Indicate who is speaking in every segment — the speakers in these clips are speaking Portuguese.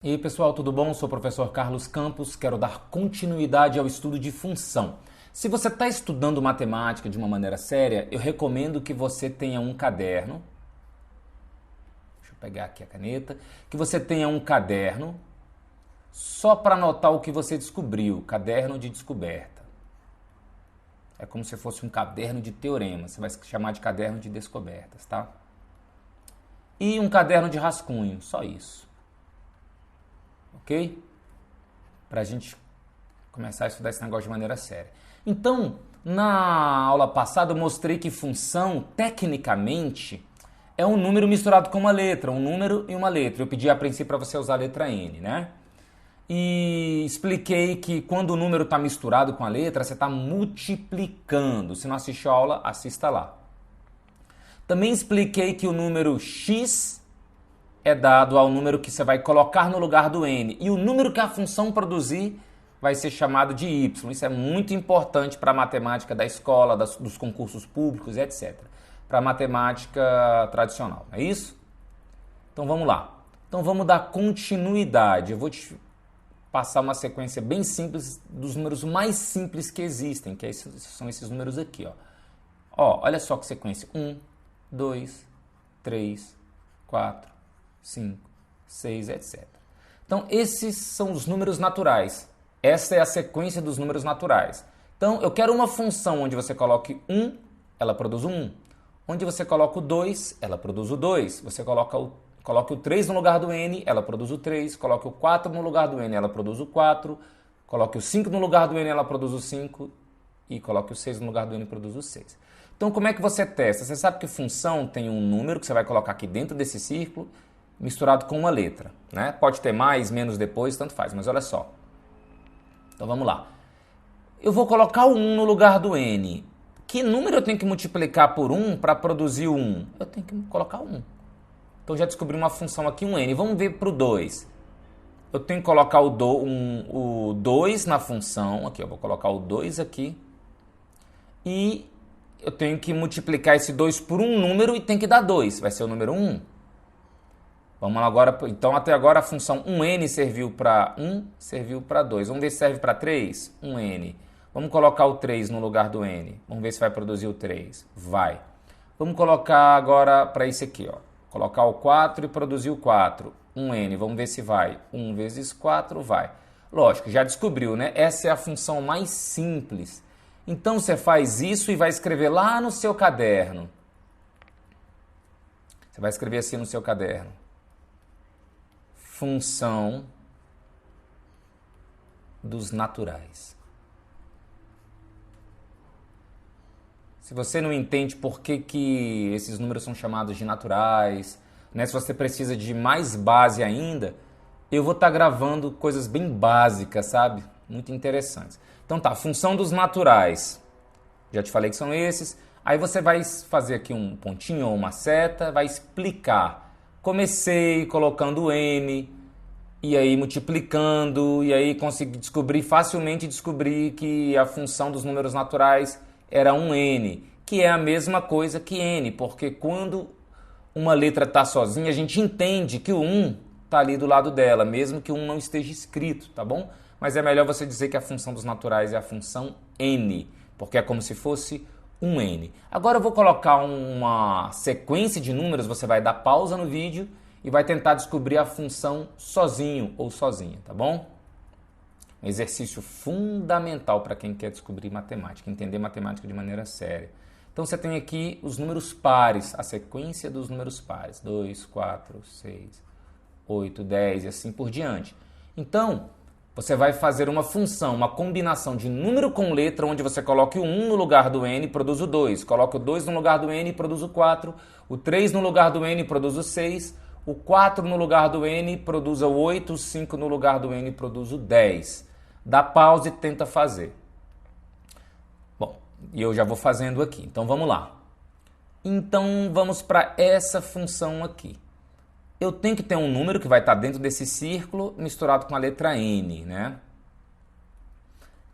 Speaker 1: E aí pessoal, tudo bom? Sou o professor Carlos Campos, quero dar continuidade ao estudo de função. Se você está estudando matemática de uma maneira séria, eu recomendo que você tenha um caderno. Deixa eu pegar aqui a caneta. Que você tenha um caderno só para anotar o que você descobriu, caderno de descoberta. É como se fosse um caderno de teorema, você vai chamar de caderno de descobertas, tá? E um caderno de rascunho, só isso. Ok? Para a gente começar a estudar esse negócio de maneira séria. Então, na aula passada eu mostrei que função, tecnicamente, é um número misturado com uma letra, um número e uma letra. Eu pedi a princípio para você usar a letra N, né? E expliquei que quando o número está misturado com a letra, você está multiplicando. Se não assistiu a aula, assista lá. Também expliquei que o número x é dado ao número que você vai colocar no lugar do n. E o número que a função produzir vai ser chamado de y. Isso é muito importante para a matemática da escola, dos concursos públicos, etc. Para a matemática tradicional, não é isso? Então vamos lá. Então vamos dar continuidade. Eu vou te passar uma sequência bem simples dos números mais simples que existem, que são esses números aqui. Ó, olha só que sequência. 1, 2, 3, 4, 5, 6, etc. Então, esses são os números naturais. Essa é a sequência dos números naturais. Então, eu quero uma função onde você coloque 1, ela produz o 1. Onde você coloca o 2, ela produz o 2. Você coloque o 3 no lugar do n, ela produz o 3. Coloque o 4 no lugar do n, ela produz o 4. Coloque o 5 no lugar do n, ela produz o 5. E coloque o 6 no lugar do n, produz o 6. Então, como é que você testa? Você sabe que função tem um número que você vai colocar aqui dentro desse círculo, misturado com uma letra, né? Pode ter mais, menos depois, tanto faz, mas olha só. Então vamos lá. Eu vou colocar o 1 no lugar do n. Que número eu tenho que multiplicar por 1 para produzir o 1? Eu tenho que colocar 1. Então já descobri uma função aqui, um n. Vamos ver para o 2. Eu tenho que colocar o 2 na função. Aqui, eu vou colocar o 2 aqui. E eu tenho que multiplicar esse 2 por um número e tem que dar 2. Vai ser o número 1. Vamos lá agora, então até agora a função 1n serviu para 1, serviu para 2. Vamos ver se serve para 3? 1n. Vamos colocar o 3 no lugar do n. Vamos ver se vai produzir o 3. Vai. Vamos colocar agora para isso aqui, ó. Colocar o 4 e produzir o 4. 1n. Vamos ver se vai. 1 vezes 4 vai. Lógico, já descobriu, né? Essa é a função mais simples. Então você faz isso e vai escrever lá no seu caderno. Você vai escrever assim no seu caderno. Função dos naturais. Se você não entende por que esses números são chamados de naturais, né? Se você precisa de mais base ainda, eu vou estar gravando coisas bem básicas, sabe? Muito interessantes. Então tá, função dos naturais. Já te falei que são esses. Aí você vai fazer aqui um pontinho ou uma seta, vai explicar. Comecei colocando n, e aí multiplicando, e aí consegui facilmente descobrir que a função dos números naturais era 1n, que é a mesma coisa que n, porque quando uma letra está sozinha, a gente entende que o 1 está ali do lado dela, mesmo que o 1 não esteja escrito, tá bom? Mas é melhor você dizer que a função dos naturais é a função n, porque é como se fosse 1n. Agora eu vou colocar uma sequência de números, você vai dar pausa no vídeo e vai tentar descobrir a função sozinho ou sozinha, tá bom? Um exercício fundamental para quem quer descobrir matemática, entender matemática de maneira séria. Então você tem aqui os números pares, a sequência dos números pares. 2, 4, 6, 8, 10 e assim por diante. Então, você vai fazer uma função, uma combinação de número com letra, onde você coloque o 1 no lugar do n e produz o 2. Coloque o 2 no lugar do n e produz o 4. O 3 no lugar do n e produz o 6. O 4 no lugar do n produz o 8. O 5 no lugar do n produz o 10. Dá pausa e tenta fazer. Bom, e eu já vou fazendo aqui. Então vamos lá. Então vamos para essa função aqui. Eu tenho que ter um número que vai estar dentro desse círculo misturado com a letra n, né?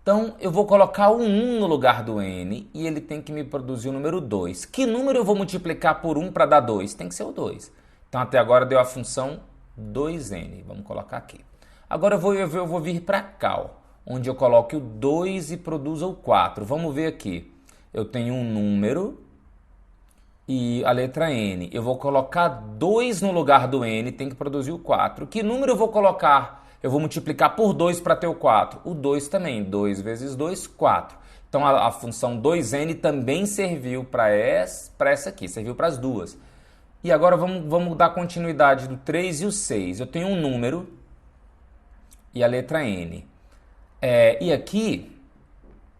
Speaker 1: Então, eu vou colocar o 1 no lugar do n e ele tem que me produzir o número 2. Que número eu vou multiplicar por 1 para dar 2? Tem que ser o 2. Então, até agora deu a função 2n. Vamos colocar aqui. Agora eu vou vir para cá, ó, onde eu coloque o 2 e produza o 4. Vamos ver aqui. Eu tenho um número e a letra n. Eu vou colocar 2 no lugar do n, tem que produzir o 4. Que número eu vou colocar? Eu vou multiplicar por 2 para ter o 4. O 2 também. 2 vezes 2, 4. Então a função 2n também serviu para essa aqui, serviu para as duas. E agora vamos dar continuidade do 3 e o 6. Eu tenho um número e a letra n. E aqui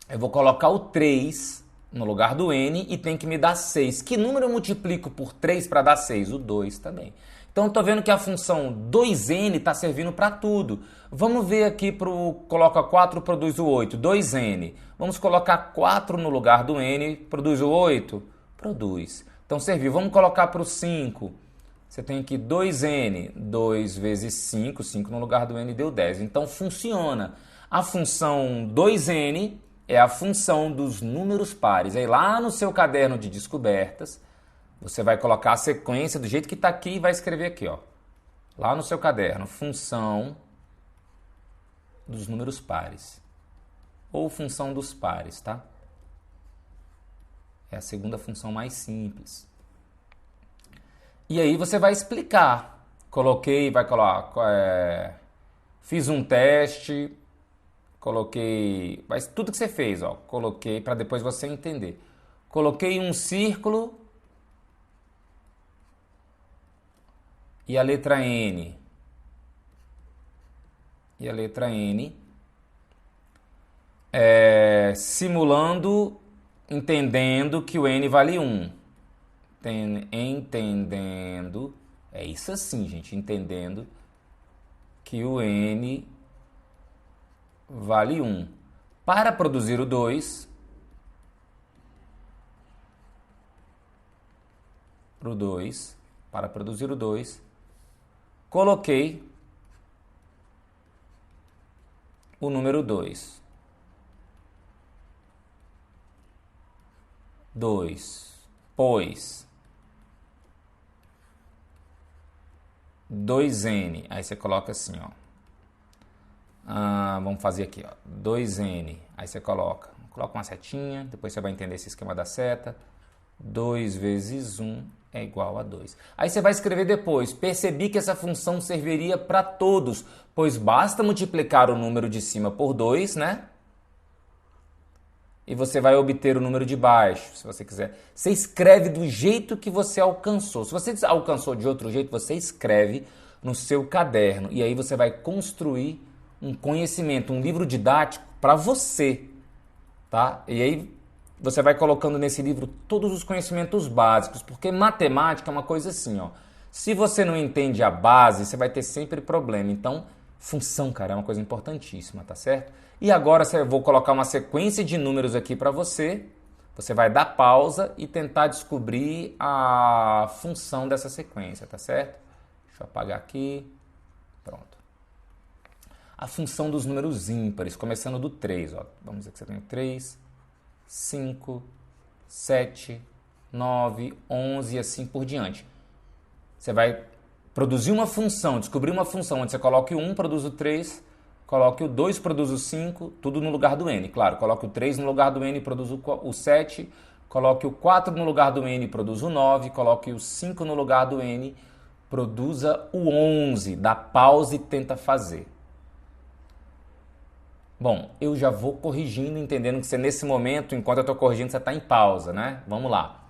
Speaker 1: eu vou colocar o 3 no lugar do n e tem que me dar 6. Que número eu multiplico por 3 para dar 6? O 2 também. Então, eu estou vendo que a função 2n está servindo para tudo. Vamos ver aqui para o coloca 4, produz o 8. 2n. Vamos colocar 4 no lugar do n, produz o 8? Produz. Então, serviu. Vamos colocar para o 5. Você tem aqui 2n. 2 vezes 5. 5 no lugar do n deu 10. Então, funciona. A função 2n é a função dos números pares. Aí lá no seu caderno de descobertas, você vai colocar a sequência do jeito que está aqui e vai escrever aqui, ó. Lá no seu caderno, função dos números pares. Ou função dos pares, tá? É a segunda função mais simples. E aí você vai explicar. Coloquei, vai colocar... fiz um teste... Coloquei, mas tudo que você fez, ó, coloquei para depois você entender. Coloquei um círculo e a letra N. E a letra N. Simulando, entendendo que o N vale 1. Entendendo, é isso assim, gente, entendendo que o N vale 1. Para produzir o 2, para produzir o 2, coloquei o número 2. 2, pois 2n, aí você coloca assim, ó. Vamos fazer aqui, ó, 2n, aí você coloca uma setinha, depois você vai entender esse esquema da seta. 2 vezes 1 é igual a 2. Aí você vai escrever depois, percebi que essa função serviria para todos, pois basta multiplicar o número de cima por 2, né? E você vai obter o número de baixo, se você quiser. Você escreve do jeito que você alcançou. Se você alcançou de outro jeito, você escreve no seu caderno. E aí você vai construir um conhecimento, um livro didático para você, tá? E aí você vai colocando nesse livro todos os conhecimentos básicos, porque matemática é uma coisa assim, ó. Se você não entende a base, você vai ter sempre problema. Então, função, cara, é uma coisa importantíssima, tá certo? E agora eu vou colocar uma sequência de números aqui para você. Você vai dar pausa e tentar descobrir a função dessa sequência, tá certo? Deixa eu apagar aqui. Pronto. A função dos números ímpares, começando do 3. Ó. Vamos dizer que você tem 3, 5, 7, 9, 11 e assim por diante. Você vai produzir uma função, descobrir uma função onde você coloque o 1, produz o 3, coloque o 2, produz o 5, tudo no lugar do n. Claro, coloque o 3 no lugar do n, produz o 7, coloque o 4 no lugar do n, produz o 9, coloque o 5 no lugar do n, produza o 11. Dá pausa e tenta fazer. Bom, eu já vou corrigindo, entendendo que você nesse momento, enquanto eu estou corrigindo, você está em pausa, né? Vamos lá.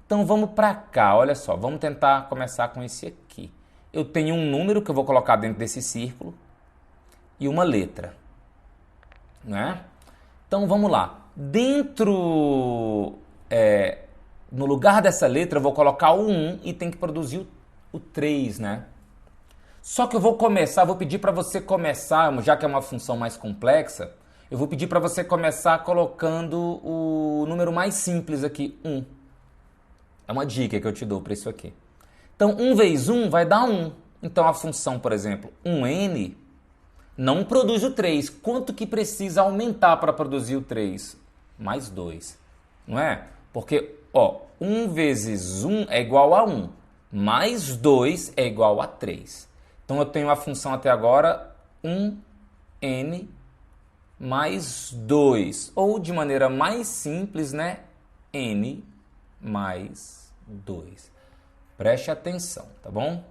Speaker 1: Então vamos para cá, olha só, vamos tentar começar com esse aqui. Eu tenho um número que eu vou colocar dentro desse círculo e uma letra, né? Então vamos lá. Dentro, no lugar dessa letra, eu vou colocar o 1 e tem que produzir o 3, né? Só que eu vou pedir para você começar, já que é uma função mais complexa, eu vou pedir para você começar colocando o número mais simples aqui, 1. É uma dica que eu te dou para isso aqui. Então, 1 vezes 1 vai dar 1. Então, a função, por exemplo, 1n não produz o 3. Quanto que precisa aumentar para produzir o 3? Mais 2, não é? Porque, ó, 1 vezes 1 é igual a 1, mais 2 é igual a 3. Então eu tenho a função até agora 1n mais 2. Ou de maneira mais simples, né? n mais 2. Preste atenção, tá bom?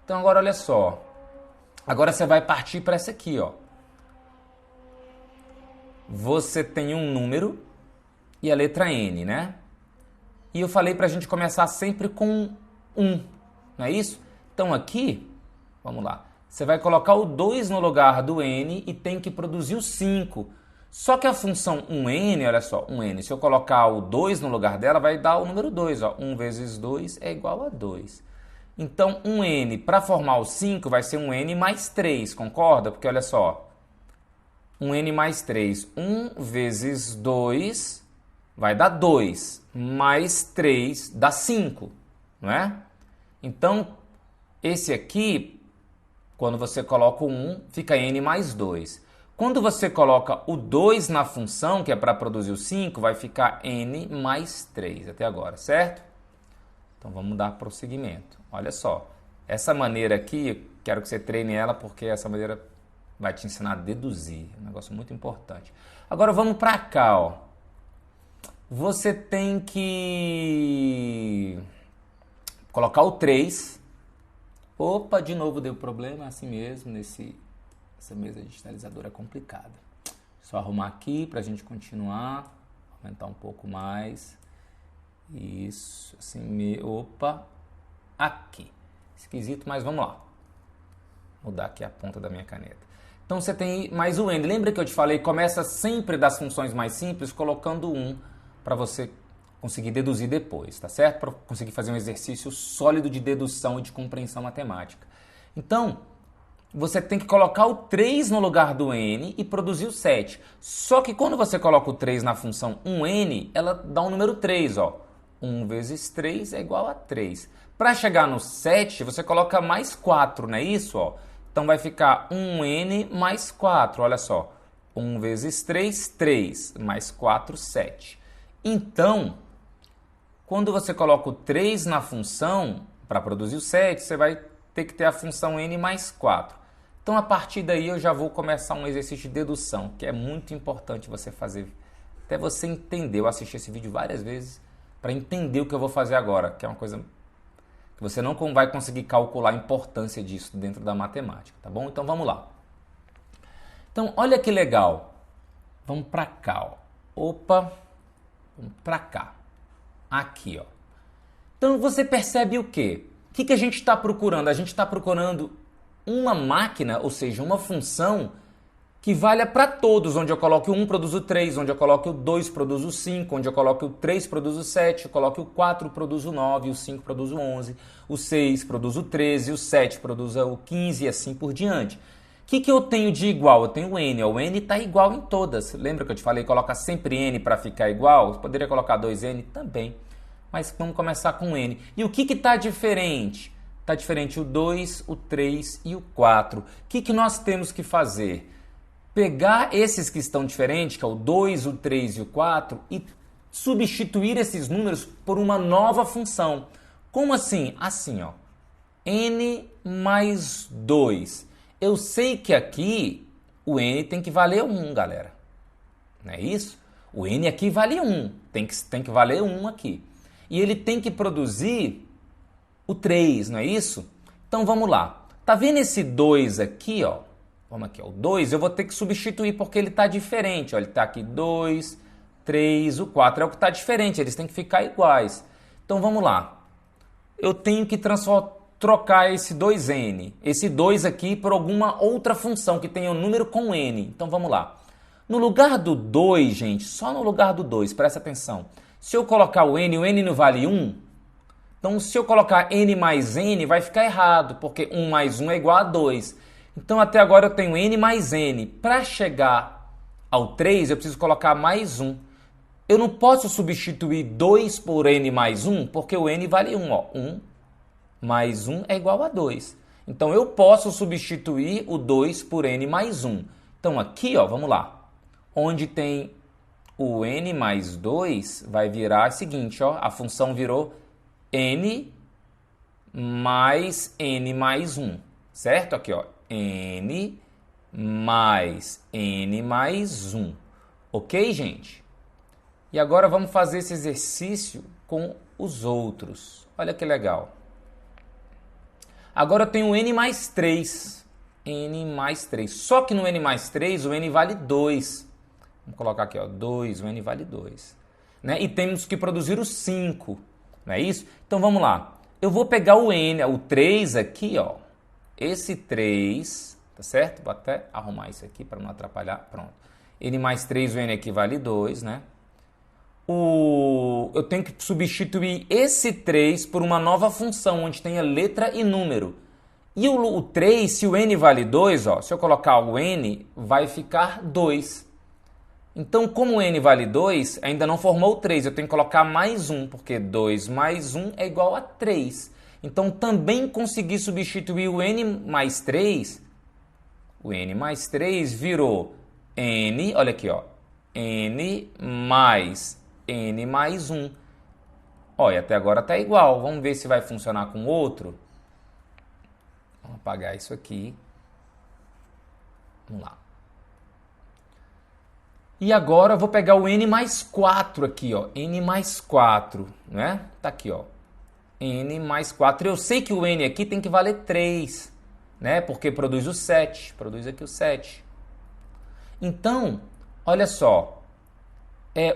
Speaker 1: Então agora olha só. Agora você vai partir para essa aqui, ó. Você tem um número e a letra N, né? E eu falei para a gente começar sempre com 1, não é isso? Então aqui, vamos lá. Você vai colocar o 2 no lugar do N e tem que produzir o 5. Só que a função 1n, olha só, 1n, se eu colocar o 2 no lugar dela, vai dar o número 2, ó. 1 vezes 2 é igual a 2. Então, 1n, para formar o 5, vai ser 1n mais 3, concorda? Porque, olha só, 1n mais 3, 1 vezes 2 vai dar 2, mais 3 dá 5, não é? Então, esse aqui, quando você coloca o 1, fica n mais 2. Quando você coloca o 2 na função, que é para produzir o 5, vai ficar n mais 3 até agora, certo? Então vamos dar prosseguimento. Olha só, essa maneira aqui, quero que você treine ela porque essa maneira vai te ensinar a deduzir. É um negócio muito importante. Agora vamos para cá, ó. Você tem que colocar o 3. Opa, de novo deu problema, assim mesmo, essa mesa digitalizadora é complicada. Só arrumar aqui para a gente continuar, aumentar um pouco mais. Isso, assim, opa, aqui. Esquisito, mas vamos lá. Mudar aqui a ponta da minha caneta. Então você tem mais o n. Lembra que eu te falei, começa sempre das funções mais simples, colocando 1 para você conseguir deduzir depois, tá certo? Para conseguir fazer um exercício sólido de dedução e de compreensão matemática. Então, você tem que colocar o 3 no lugar do n e produzir o 7. Só que quando você coloca o 3 na função 1n, ela dá um número 3, ó. 1 vezes 3 é igual a 3. Para chegar no 7, você coloca mais 4, não é isso? Ó? Então vai ficar 1n mais 4, olha só. 1 vezes 3, 3, mais 4, 7. Então, quando você coloca o 3 na função, para produzir o 7, você vai ter que ter a função n mais 4. Então, a partir daí, eu já vou começar um exercício de dedução, que é muito importante você fazer, até você entender. Eu assisti esse vídeo várias vezes para entender o que eu vou fazer agora, que é uma coisa que você não vai conseguir calcular a importância disso dentro da matemática, tá bom? Então, vamos lá. Então, olha que legal. Vamos para cá, ó. Opa, vamos para cá. Aqui, ó. Então, você percebe o quê? O que a gente está procurando? A gente está procurando uma máquina, ou seja, uma função que valha para todos, onde eu coloque o 1 produz o 3, onde eu coloque o 2 produz o 5, onde eu coloque o 3 produz o 7, eu coloque o 4 produz o 9, o 5 produz o 11, o 6 produz o 13, o 7 produz o 15 e assim por diante. O que eu tenho de igual? Eu tenho o n, o n está igual em todas. Lembra que eu te falei, coloca sempre n para ficar igual? Você poderia colocar 2n também, mas vamos começar com n. E o que está diferente? Está diferente o 2, o 3 e o 4. O que nós temos que fazer? Pegar esses que estão diferentes, que é o 2, o 3 e o 4, e substituir esses números por uma nova função. Como assim? Assim, ó. N mais 2. Eu sei que aqui o n tem que valer 1, galera. Não é isso? O n aqui vale 1. Tem que valer 1 aqui. E ele tem que produzir o 3, não é isso? Então vamos lá. Tá vendo esse 2 aqui, ó? Vamos aqui, ó. O 2 eu vou ter que substituir porque ele está diferente. Ó. Ele está aqui 2, 3, o 4 é o que está diferente. Eles têm que ficar iguais. Então vamos lá. Eu tenho que trocar esse 2n, esse 2 aqui, por alguma outra função que tenha um número com n. Então vamos lá. No lugar do 2, gente, só no lugar do 2, presta atenção. Se eu colocar o n não vale 1. Então se eu colocar n mais n, vai ficar errado, porque 1 mais 1 é igual a 2. Então, até agora eu tenho n mais n. Para chegar ao 3, eu preciso colocar mais 1. Eu não posso substituir 2 por n mais 1, porque o n vale 1. Ó. 1 mais 1 é igual a 2. Então, eu posso substituir o 2 por n mais 1. Então, aqui, ó, vamos lá. Onde tem o n mais 2, vai virar o seguinte, ó, a função virou n mais n mais 1, certo? Aqui, ó, n mais n mais 1. Ok, gente? E agora vamos fazer esse exercício com os outros. Olha que legal. Agora eu tenho n mais 3. N mais 3. Só que no n mais 3 o n vale 2. Vamos colocar aqui, ó, 2, o n vale 2. Né? E temos que produzir o 5. Não é isso? Então vamos lá. Eu vou pegar o n, o 3 aqui, ó. Esse 3, tá certo? Vou até arrumar isso aqui para não atrapalhar. Pronto. N mais 3, o n aqui vale 2, né? Eu tenho que substituir esse 3 por uma nova função, onde tenha letra e número. E o 3, se o n vale 2, ó, se eu colocar o n, vai ficar 2. Então, como o n vale 2, ainda não formou 3, eu tenho que colocar mais 1, porque 2 mais 1 é igual a 3. Então, também consegui substituir o n mais 3. O n mais 3 virou n, olha aqui, ó, n mais n mais 1. Olha, até agora está igual. Vamos ver se vai funcionar com outro. Vamos apagar isso aqui. Vamos lá. E agora eu vou pegar o n mais 4 aqui, ó. N mais 4, né? Tá aqui, ó. N mais 4. Eu sei que o n aqui tem que valer 3, né? Porque produz o 7. Produz aqui o 7. Então, olha só.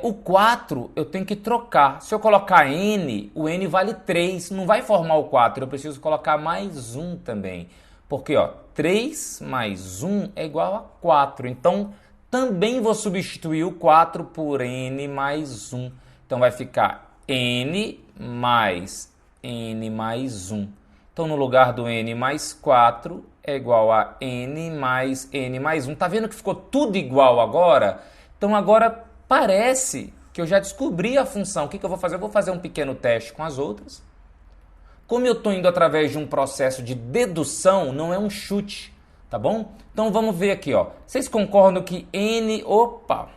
Speaker 1: O 4 eu tenho que trocar. Se eu colocar n, o n vale 3. Não vai formar o 4. Eu preciso colocar mais 1 também. Porque, ó, 3 mais 1 é igual a 4. Então, também vou substituir o 4 por n mais 1. Então, vai ficar n mais n mais 1. Então, no lugar do n mais 4, é igual a n mais n mais 1. Tá vendo que ficou tudo igual agora? Então, agora parece que eu já descobri a função. O que eu vou fazer? Eu vou fazer um pequeno teste com as outras. Como eu estou indo através de um processo de dedução, não é um chute, tá bom? Então vamos ver aqui, ó. Vocês concordam que n... Opa!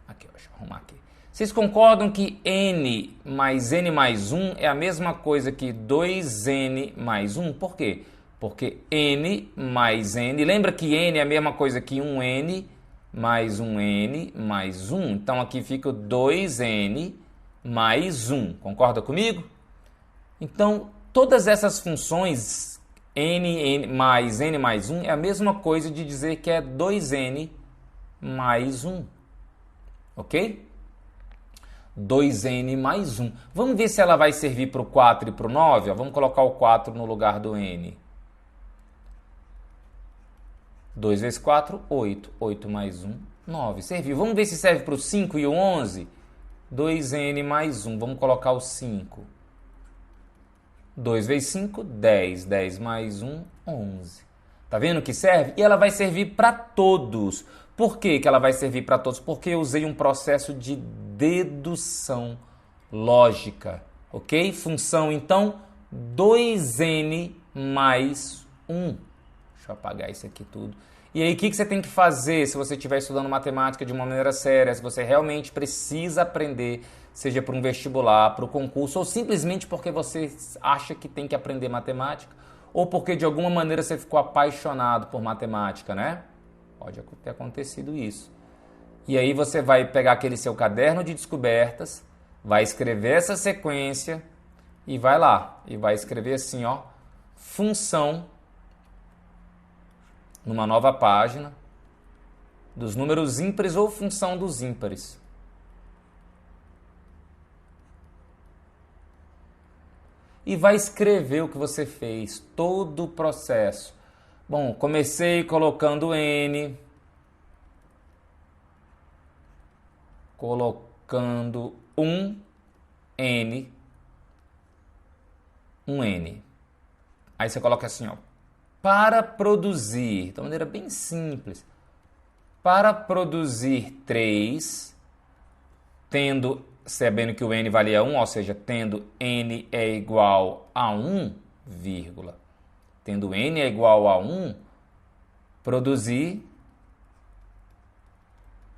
Speaker 1: Aqui, ó, deixa eu arrumar aqui. Vocês concordam que n mais 1 é a mesma coisa que 2n mais 1? Por quê? Porque n mais n... Lembra que n é a mesma coisa que 1n mais 1n mais 1. Então, aqui fica 2n mais 1. Concorda comigo? Então, todas essas funções, n mais 1, é a mesma coisa de dizer que é 2n mais 1. Ok? 2n mais 1. Vamos ver se ela vai servir para o 4 e para o 9. Ó. Vamos colocar o 4 no lugar do n. 2 vezes 4, 8. 8 mais 1, 9. Serviu. Vamos ver se serve para o 5 e o 11. 2n mais 1. Vamos colocar o 5. 2 vezes 5, 10. 10 mais 1, 11. Tá vendo que serve? E ela vai servir para todos. Por que ela vai servir para todos? Porque eu usei um processo de dedução lógica. Ok? Função, então, 2n mais 1. Deixa eu apagar isso aqui tudo. E aí, o que você tem que fazer se você estiver estudando matemática de uma maneira séria, se você realmente precisa aprender, seja para um vestibular, para o concurso, ou simplesmente porque você acha que tem que aprender matemática, ou porque de alguma maneira você ficou apaixonado por matemática, né? Pode ter acontecido isso. E aí você vai pegar aquele seu caderno de descobertas, vai escrever essa sequência e vai lá. E vai escrever assim, ó, função, numa nova página, dos números ímpares ou função dos ímpares. E vai escrever o que você fez, todo o processo. Bom, comecei colocando n, colocando um n. Aí você coloca assim, ó, para produzir, de uma maneira bem simples, para produzir 3, sabendo que o n valia 1, ou seja, tendo n é igual a 1, vírgula, tendo n é igual a 1, produzir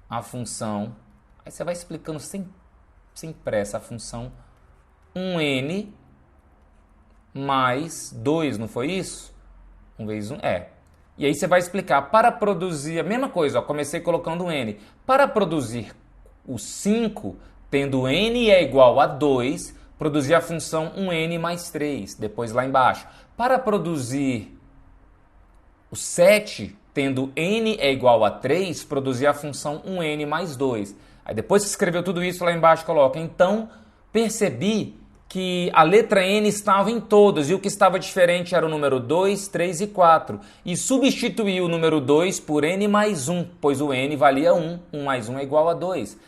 Speaker 1: a função, aí você vai explicando sem pressa a função 1n mais 2, não foi isso? 1 vezes 1, E aí você vai explicar, para produzir a mesma coisa, ó, comecei colocando um n. Para produzir o 5, tendo n é igual a 2, produzir a função 1n mais 3, depois lá embaixo. Para produzir o 7, tendo n é igual a 3, produzir a função 1n mais 2. Aí depois que escreveu tudo isso lá embaixo, coloca, então percebi que a letra N estava em todas e o que estava diferente era o número 2, 3 e 4. E substituí o número 2 por N mais 1, pois o N valia 1, 1 mais 1 é igual a 2.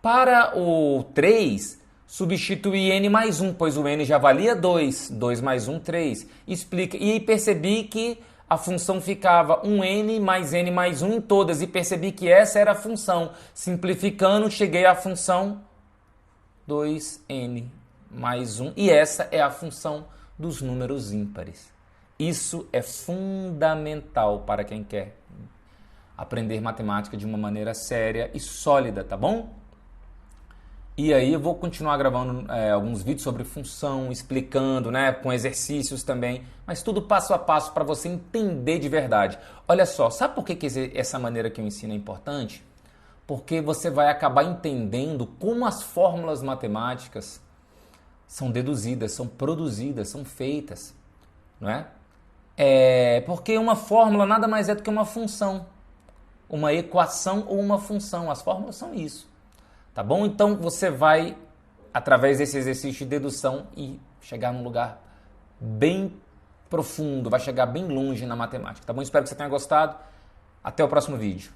Speaker 1: Para o 3, substituí N mais 1, pois o N já valia 2, 2 mais 1, 3. Explica. E aí percebi que a função ficava 1n mais n mais 1 em todas e percebi que essa era a função. Simplificando, cheguei à função 2n mais 1 e essa é a função dos números ímpares. Isso é fundamental para quem quer aprender matemática de uma maneira séria e sólida, tá bom? E aí eu vou continuar gravando alguns vídeos sobre função, explicando, né, com exercícios também, mas tudo passo a passo para você entender de verdade. Olha só, sabe por que essa maneira que eu ensino é importante? Porque você vai acabar entendendo como as fórmulas matemáticas são deduzidas, são produzidas, são feitas, não é? Porque uma fórmula nada mais é do que uma função, uma equação ou uma função. As fórmulas são isso. Tá bom? Então você vai, através desse exercício de dedução, e chegar num lugar bem profundo, vai chegar bem longe na matemática. Tá bom? Espero que você tenha gostado. Até o próximo vídeo.